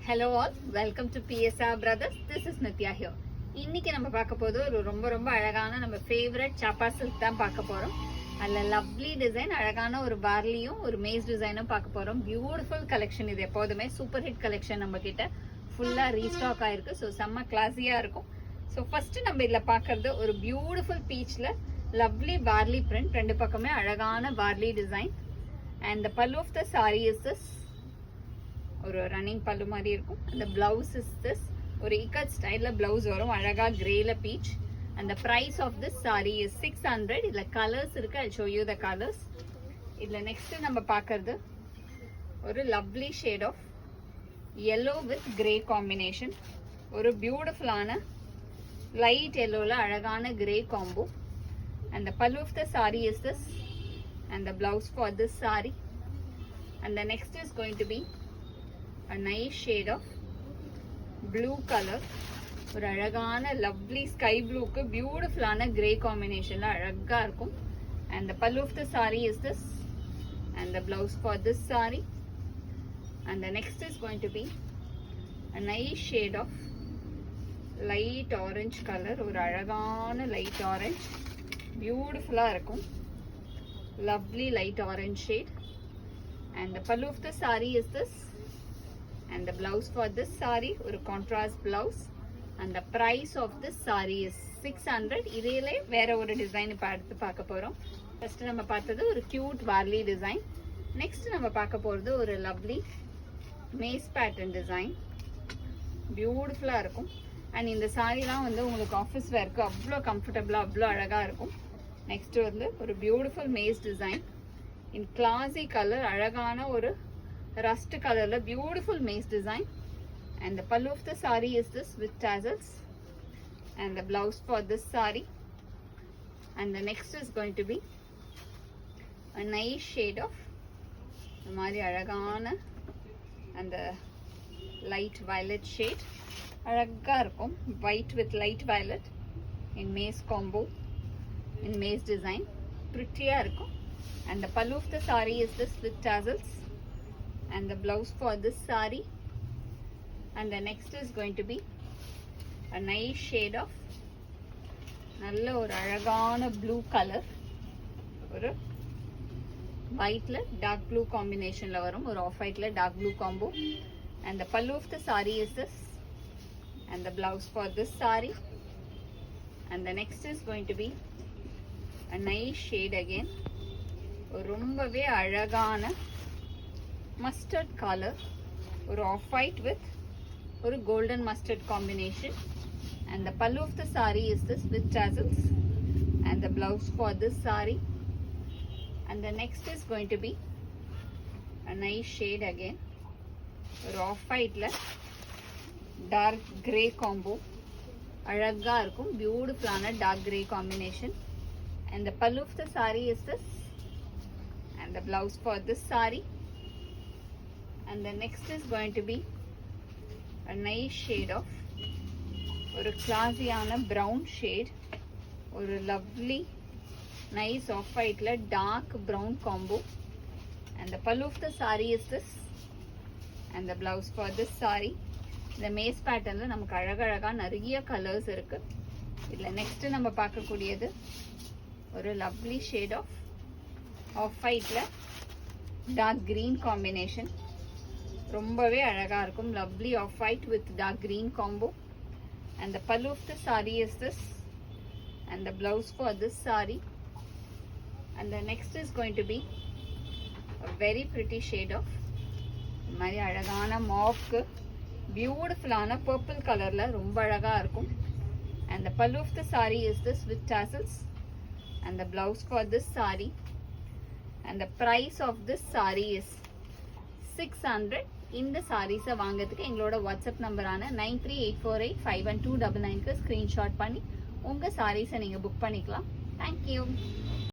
Hello all, welcome to PSR Brothers. This is Nitya here. இன்னைக்கு நம்ம பார்க்க போது ஒரு ரொம்ப அழகான நம்ம ஃபேவரட் சாப்பா சில்க் தான் பார்க்க போறோம். அதுல லவ்லி டிசைன், அழகான ஒரு பார்லியும் ஒரு மேஸ் டிசைனும் பார்க்க போறோம். Beautiful collection. இது எப்போதுமே சூப்பர் ஹிட் கலெக்ஷன் நம்ம கிட்ட ஃபுல்லா ரீஸ்டாக் ஆயிருக்கு. ஸோ செம்ம கிளாஸியா இருக்கும். ஸோ ஃபர்ஸ்ட் நம்ம இதுல பார்க்கறது ஒரு பியூட்டிஃபுல் பீச்ல லவ்லி பார்லி பிரிண்ட், ரெண்டு பக்கமே அழகான பார்லி design. And the pallu of the saree is this. ஒரு ரன்னிங் பல்லு மாதிரி இருக்கும். அந்த பிளவுஸ் இஸ் திஸ். ஒரு இக்கட் ஸ்டைல்ல பிளவுஸ் வரும், அழகா கிரேல பீச். அந்த price of this sari is 600. இதுல கலர்ஸ் இருக்கு. I show you the colours. இதுல நெக்ஸ்ட் நம்ம பார்க்கறது ஒரு lovely shade of yellow with grey combination. ஒரு பியூட்டிஃபுல்லான லைட் yellowல அழகான grey combo. And the pallu of the saree is this. And the blouse for this saree. And the next is going to be a nice shade of blue color. ஒரு அழகான lovely sky ப்ளூக்கு பியூட்டிஃபுல்லான grey காம்பினேஷன்ல அழகா இருக்கும். And the pallu of the saree is this. And the blouse for this saree. And the next is going to be a nice shade of light orange color. ஒரு அழகான light orange, பியூட்டிஃபுல்லா இருக்கும். Lovely light orange shade. And the pallu of the saree is this. And the blouse for this saree ஒரு contrast blouse. And the price of this saree is 600. இதிலே வேற ஒரு design இப்ப அடுத்து பார்க்க போறோம். ஃபர்ஸ்ட் நம்ம பார்த்தது ஒரு கியூட் வார்லி டிசைன். நெக்ஸ்ட் நம்ம பார்க்க போறது ஒரு லவ்லி மேஸ் பேட்டர்ன் டிசைன். பியூட்டிஃபுல்லா இருக்கும். அண்ட் இந்த சாரீலாம் வந்து உங்களுக்கு ஆஃபீஸ் வேர்க்கு அவ்வளோ கம்ஃபர்டபுளா அவ்வளோ அழகா இருக்கும். நெக்ஸ்ட் வந்து ஒரு beautiful maze design in classy colour, அழகான ஒரு ரஸ்ட் கலர்ல beautiful maze design. And the pallu of the saree is this with tassels. And the blouse for this saree. And the next is going to be a nice shade of the mari alagana and the light violet shade. Alaga irukum, white with light violet in maze combo, in maze design. Pretty irukum. And the pallu of the saree is this with tassels. And the blouse for this saree. And the next is going to be a nice shade of நல்ல ஒரு அழகான blue colour. ஒரு ஒயிட்ல dark blue காம்பினேஷன்ல வரும். ஒரு off ஒயிட்ல dark blue combo. And the pallu of the saree is this. And the blouse for this saree. And the next is going to be a nice shade again. ரொம்பவே அழகான mustard colour. ஒரு of white with ஒரு golden mustard combination. And the pallu of the saree is this with tassels. And the blouse for this saree. And the next is going to be a nice shade again. ஒரு off ஒயிட்ல dark grey combo. அழகா இருக்கும். பியூட்டிஃபுல்லான dark grey combination. And the pallu of the saree is this. And the blouse for this saree. And the next is going to be a nice shade of ஒரு கிளாஸியான brown shade. ஒரு lovely nice off ஒயிட்ல dark brown combo. And the pallu of the saree is this. And the blouse for this saree. இந்த maze பேட்டர்ன்ல நமக்கு அழகழகா நிறைய colours இருக்கு. இதுல நெக்ஸ்ட் நம்ம பார்க்கக்கூடியது ஒரு லவ்லி ஷேட் ஆஃப் ஒயிட்ல டார்க் கிரீன் காம்பினேஷன். ரொம்பவே அழகா இருக்கும். Lovely off white with dark green combo. And the pallu of the saree is this. And the blouse for this saree. And the next is going to be a very pretty shade of மாதிரி அழகான மாவுக்கு பியூட்டிஃபுல்லான purple கலர்ல ரொம்ப அழகா இருக்கும். And the pallu of the saree is this with tassels. And the blouse for this saree. And the price of this saree is 600. இந்த சாரீஸை வாங்கிறதுக்கு எங்களோட வாட்ஸ்அப் நம்பரான 9384851299க்கு ஸ்க்ரீன்ஷாட் பண்ணி உங்கள் சாரீஸை நீங்கள் புக் பண்ணிக்கலாம். தேங்க்யூ.